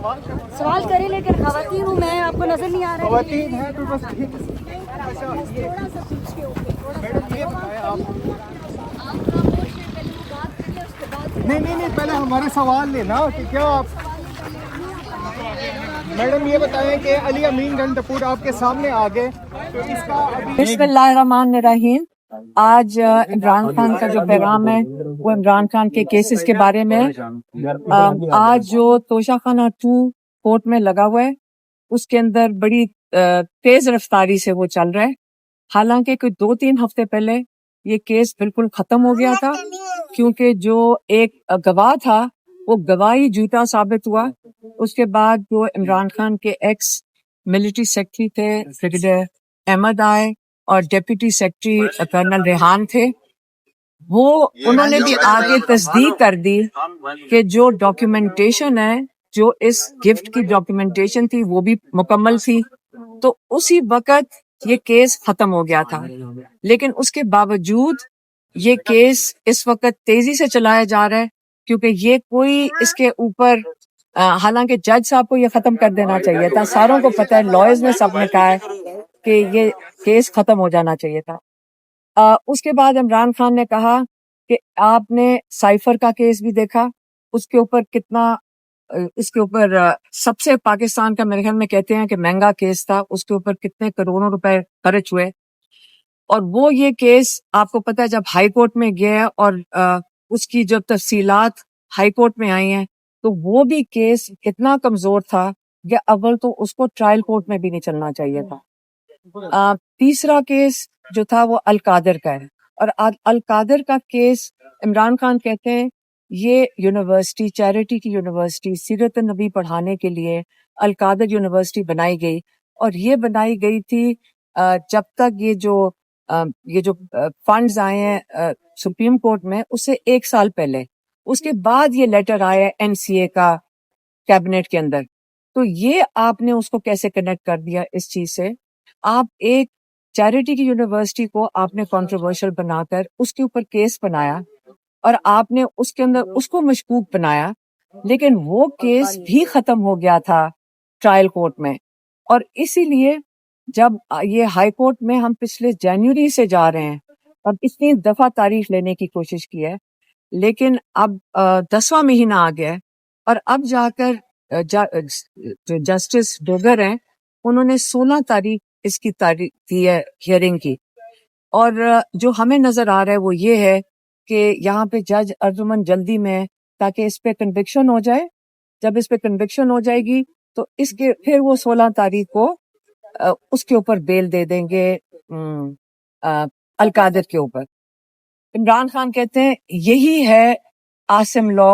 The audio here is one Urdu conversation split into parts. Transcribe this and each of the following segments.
سوال کریں لیکن خواتین ہوں میں، آپ کو نظر نہیں آ رہا ہے؟ خواتین ہیں تو بس ٹھیک ہے۔ نہیں پہلے ہمارے سوال لینا کہ کیا آپ میڈم یہ بتائیں کہ علی امین گنڈپور آپ کے سامنے آ گئے تو اس کا بسم اللہ الرحمن الرحیم۔ آج عمران خان کا جو پیغام ہے وہ عمران خان کے کیسز کے بارے میں آج جو توشہ خانہ 2 کورٹ میں لگا ہوا ہے اس کے اندر بڑی تیز رفتاری سے وہ چل رہا ہے، حالانکہ کوئی 2-3 ہفتے پہلے یہ کیس بالکل ختم ہو گیا تھا، کیونکہ جو ایک گواہ تھا وہ گواہی جھوٹا ثابت ہوا۔ اس کے بعد جو عمران خان کے ایکس ملٹری سیکرٹری تھے بریگیڈیئر احمد آئے اور ڈپٹی سیکرٹری کرنل ریحان تھے، انہوں نے بھی آگے تصدیق کر دی کہ جو ڈاکیومنٹیشن ہے، جو اس گفٹ کی ڈاکیومنٹیشن تھی وہ بھی مکمل تھی، تو اسی وقت یہ کیس ختم ہو گیا تھا۔ لیکن اس کے باوجود یہ کیس اس وقت تیزی سے چلایا جا رہا ہے، کیونکہ یہ کوئی اس کے اوپر حالانکہ جج صاحب کو یہ ختم کر دینا چاہیے تھا، ساروں کو پتہ ہے، لائرز نے سب نے کہا ہے کہ یہ کیس ختم ہو جانا چاہیے تھا۔ اس کے بعد عمران خان نے کہا کہ آپ نے سائفر کا کیس بھی دیکھا، اس کے اوپر سب سے پاکستان کا میرے خیال میں کہتے ہیں کہ مہنگا کیس تھا، اس کے اوپر کتنے کروڑوں روپے خرچ ہوئے، اور وہ یہ کیس آپ کو پتہ ہے جب ہائی کورٹ میں گیا اور اس کی جب تفصیلات ہائی کورٹ میں آئی ہیں تو وہ بھی کیس اتنا کمزور تھا کہ اول تو اس کو ٹرائل کورٹ میں بھی نہیں چلنا چاہیے تھا۔ تیسرا کیس جو تھا وہ القادر کا ہے، اور القادر کا کیس عمران خان کہتے ہیں یہ یونیورسٹی، چیریٹی کی یونیورسٹی، سیرت النبی پڑھانے کے لیے القادر یونیورسٹی بنائی گئی، اور یہ بنائی گئی تھی جب تک یہ جو فنڈز آئے ہیں سپریم کورٹ میں اس سے 1 سال پہلے، اس کے بعد یہ لیٹر آیا NCA کا کیبنٹ کے اندر، تو یہ آپ نے اس کو کیسے کنیکٹ کر دیا اس چیز سے؟ آپ ایک چیریٹی کی یونیورسٹی کو آپ نے کنٹروورشل بنا کر اس کے اوپر کیس بنایا اور آپ نے اس کے اندر اس کو مشکوک بنایا، لیکن وہ کیس بھی ختم ہو گیا تھا ٹرائل کورٹ میں، اور اسی لیے جب یہ ہائی کورٹ میں ہم پچھلے جنوری سے جا رہے ہیں، اب اتنی دفعہ تاریخ لینے کی کوشش کی ہے، لیکن اب 10واں مہینہ آ گیا ہے، اور اب جا کر جو جسٹس ڈوگر ہیں انہوں نے 16 تاریخ اس کی تاریخ دی ہے ہیئرنگ کی، اور جو ہمیں نظر آ رہا ہے وہ یہ ہے کہ یہاں پہ جج ارجمن جلدی میں تاکہ اس پہ کنوکشن ہو جائے، جب اس پہ کنوکشن ہو جائے گی تو اس کے پھر وہ 16 تاریخ کو اس کے اوپر بیل دے دیں گے القادر کے اوپر۔ عمران خان کہتے ہیں یہی ہے عاصم لا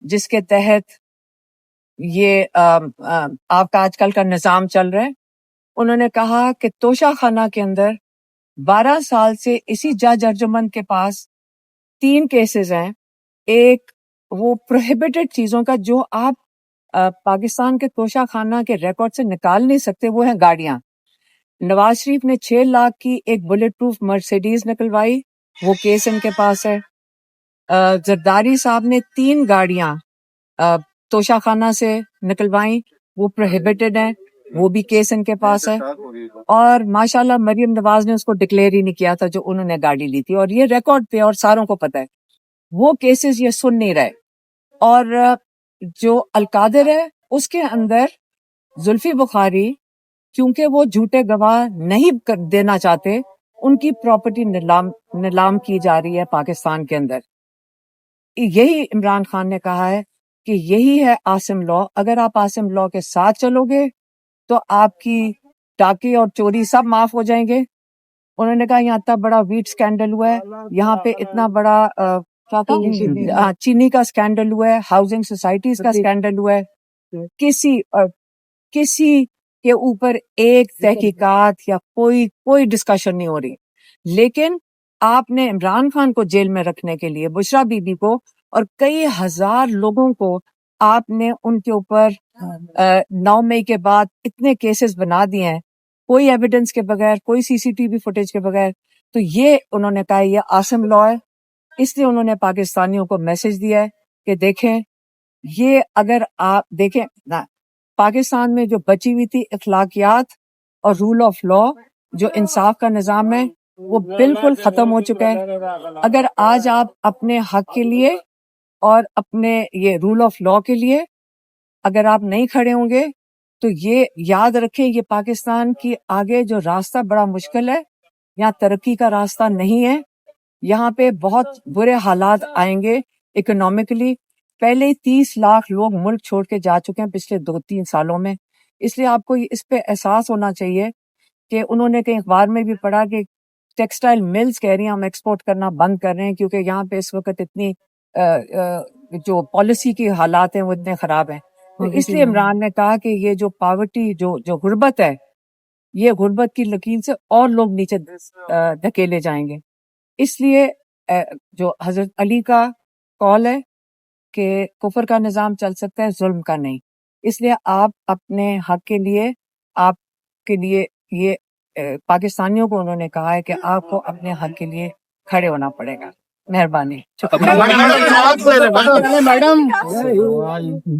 جس کے تحت یہ آپ کا آج کل کا نظام چل رہا ہے۔ انہوں نے کہا کہ توشہ خانہ کے اندر 12 سال سے اسی جج ارجمن کے پاس 3 کیسز ہیں، ایک وہ پروہیبٹڈ چیزوں کا جو آپ پاکستان کے توشہ خانہ کے ریکارڈ سے نکال نہیں سکتے، وہ ہیں گاڑیاں۔ نواز شریف نے 6 لاکھ کی ایک بلٹ پروف مرسیڈیز نکلوائی، وہ کیس ان کے پاس ہے۔ زرداری صاحب نے 3 گاڑیاں توشہ خانہ سے نکلوائیں، وہ پروہیبٹڈ ہیں، وہ بھی کیس ان کے پاس ہے، اور ماشاءاللہ مریم نواز نے اس کو ڈکلیئر ہی نہیں کیا تھا جو انہوں نے گاڑی لی تھی، اور یہ ریکارڈ پہ اور ساروں کو پتہ ہے، وہ کیسز یہ سن نہیں رہے۔ اور جو القادر ہے اس کے اندر زلفی بخاری، کیونکہ وہ جھوٹے گواہ نہیں دینا چاہتے، ان کی پراپرٹی نیلام کی جا رہی ہے پاکستان کے اندر۔ یہی عمران خان نے کہا ہے کہ یہی ہے عاصم لا، اگر آپ عاصم لا کے ساتھ چلو گے تو آپ کی ڈاکے اور چوری سب معاف ہو جائیں گے۔ انہوں نے کہا یہاں اتنا بڑا ویٹ سکینڈل ہوا ہے، یہاں پہ اتنا بڑا چینی کا سکینڈل ہوا ہے، ہاؤسنگ سوسائٹیز کا سکینڈل ہوا ہے، کسی کے اوپر ایک تحقیقات یا کوئی ڈسکشن نہیں ہو رہی، لیکن آپ نے عمران خان کو جیل میں رکھنے کے لیے، بشرا بی بی کو اور کئی ہزار لوگوں کو آپ نے ان کے اوپر 9 مئی کے بعد اتنے کیسز بنا دیے ہیں، کوئی ایویڈنس کے بغیر، کوئی CCTV فوٹیج کے بغیر۔ تو یہ انہوں نے کہا یہ عاصم لا ہے، اس لیے انہوں نے پاکستانیوں کو میسج دیا ہے کہ دیکھیں یہ اگر آپ دیکھیں پاکستان میں جو بچی ہوئی تھی اخلاقیات اور رول آف لا، جو انصاف کا نظام ہے، وہ بالکل ختم ہو چکا ہے۔ اگر آج آپ اپنے حق کے لیے اور اپنے یہ رول آف لا کے لیے اگر آپ نہیں کھڑے ہوں گے تو یہ یاد رکھیں، یہ پاکستان کی آگے جو راستہ بڑا مشکل ہے، یہاں ترقی کا راستہ نہیں ہے، یہاں پہ بہت برے حالات آئیں گے اکنامکلی۔ پہلے 30 لاکھ لوگ ملک چھوڑ کے جا چکے ہیں پچھلے 2-3 سالوں میں، اس لیے آپ کو اس پہ احساس ہونا چاہیے کہ انہوں نے کہیں اخبار میں بھی پڑھا کہ ٹیکسٹائل ملز کہہ رہی ہیں ہم ایکسپورٹ کرنا بند کر رہے ہیں کیونکہ یہاں پہ اس وقت اتنی جو پالیسی کی حالات ہیں وہ اتنے خراب ہیں۔ تو اس لیے عمران نے کہا کہ یہ جو پاورٹی جو غربت ہے، یہ غربت کی لکیر سے اور لوگ نیچے دھکیلے جائیں گے۔ اس لیے جو حضرت علی کا قول ہے کہ کفر کا نظام چل سکتا ہے، ظلم کا نہیں، اس لیے آپ اپنے حق کے لیے، آپ کے لیے یہ پاکستانیوں کو انہوں نے کہا ہے کہ آپ کو اپنے حق کے لیے کھڑے ہونا پڑے گا۔ مہربانی۔ میڈم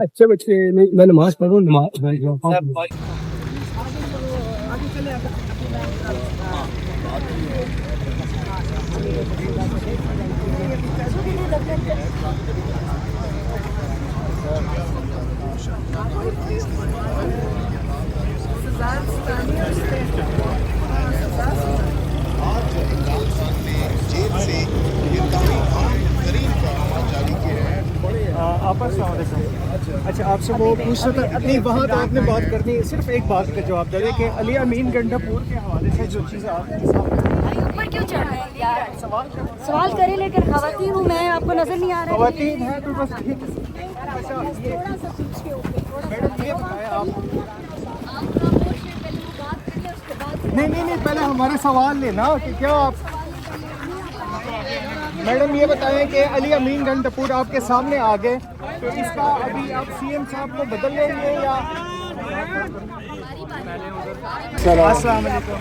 اچھے بچے میں نماز پڑھوں نماز آپ السلام علیکم۔ اچھا، آپ سے وہ پوچھ رہا تھا، نہیں وہاں تو آپ نے بات کرنی ہے، صرف ایک بات کا جواب دے دیں کہ علی امین گنڈاپور کے حوالے سے جو چیزیں آپ کے سامنے اوپر کیوں چڑھ رہے ہیں یار؟ سوال کریں، لیکن خواتین ہوں میں، آپ کو نظر نہیں آ رہا ہے؟ خواتین ہیں تو بس ٹھیک ہے۔ اچھا میڈم یہ بتائیں آپ، نہیں پہلے ہمارا سوال لینا کہ کیا آپ، میڈم یہ بتائیں کہ علی امین گنڈاپور آپ کے سامنے آ گئے تو اس کا ابھی آپ سی ایم صاحب کو بدل لیں گے یا؟ السلام علیکم۔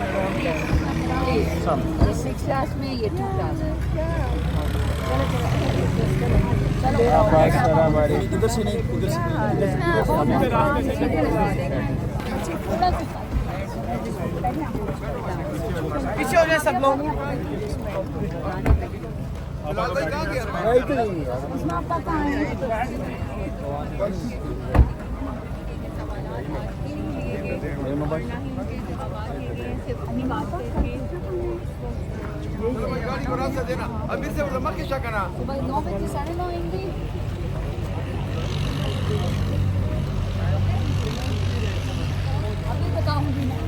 پیچھے ہو جائے سب لوگ۔ ابھی بتاؤں گی میں۔